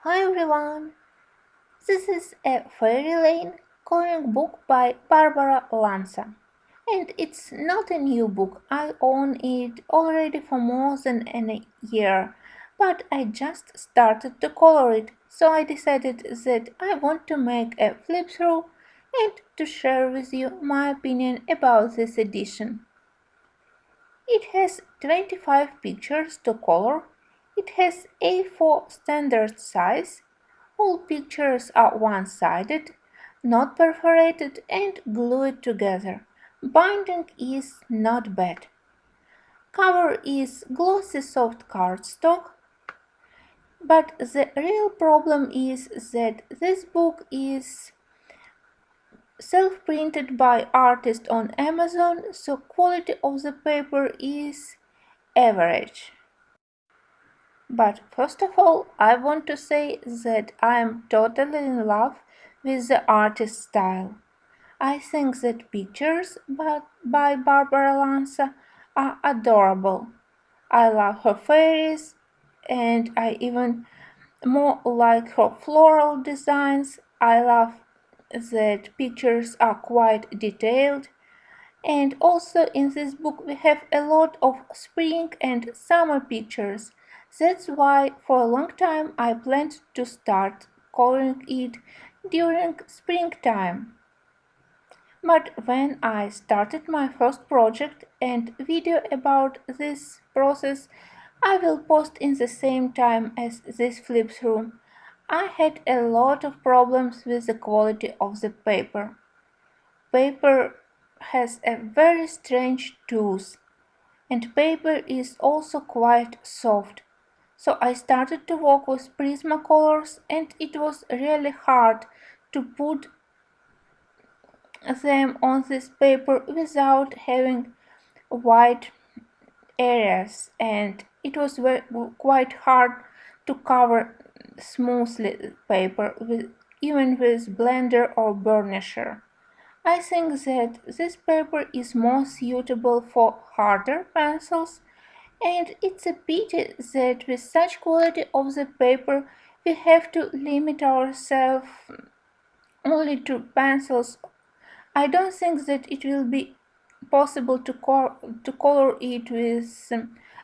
Hi everyone! This is a Fairy Lane coloring book by Barbara Lanza. And it's not a new book, I own it already for more than a year, but I just started to color it, so I decided that I want to make a flip through and to share with you my opinion about this edition. It has 25 pictures to color. It has A4 standard size. All pictures are one-sided, not perforated and glued together. Binding is not bad. Cover is glossy soft cardstock, but the real problem is that this book is self-printed by artist on Amazon, so quality of the paper is average. But first of all, I want to say that I am totally in love with the artist's style. I think that pictures by Barbara Lanza are adorable. I love her fairies and I even more like her floral designs. I love that pictures are quite detailed. And also in this book we have a lot of spring and summer pictures. That's why for a long time I planned to start coloring it during springtime. But when I started my first project and video about this process, I will post in the same time as this flip through. I had a lot of problems with the quality of the paper. Paper has a very strange tooth, and paper is also quite soft. So I started to work with Prismacolors and it was really hard to put them on this paper without having white areas, and it was quite hard to cover smoothly paper even with blender or burnisher. I think that this paper is more suitable for harder pencils, and it's a pity that with such quality of the paper we have to limit ourselves only to pencils. I don't think that it will be possible to color it with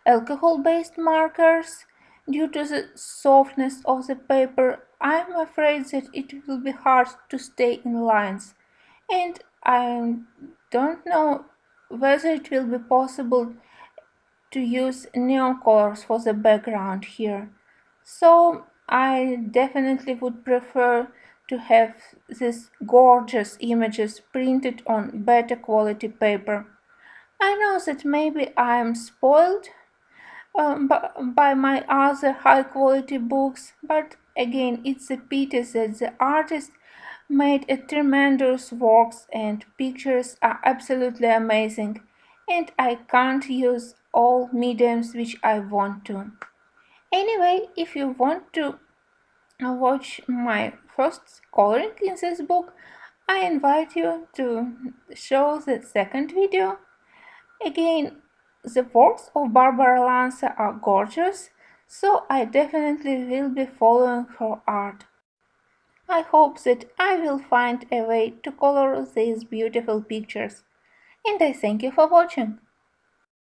alcohol-based markers due to the softness of the paper. I'm afraid that it will be hard to stay in lines, and I don't know whether it will be possible to use neon colors for the background here. So I definitely would prefer to have these gorgeous images printed on better quality paper. I know that maybe I am spoiled by my other high quality books, but again it's a pity that the artist made a tremendous works and pictures are absolutely amazing, and I can't use all mediums which I want to. Anyway, if you want to watch my first coloring in this book, I invite you to show the second video. Again, the works of Barbara Lanza are gorgeous, so I definitely will be following her art. I hope that I will find a way to color these beautiful pictures. And I thank you for watching.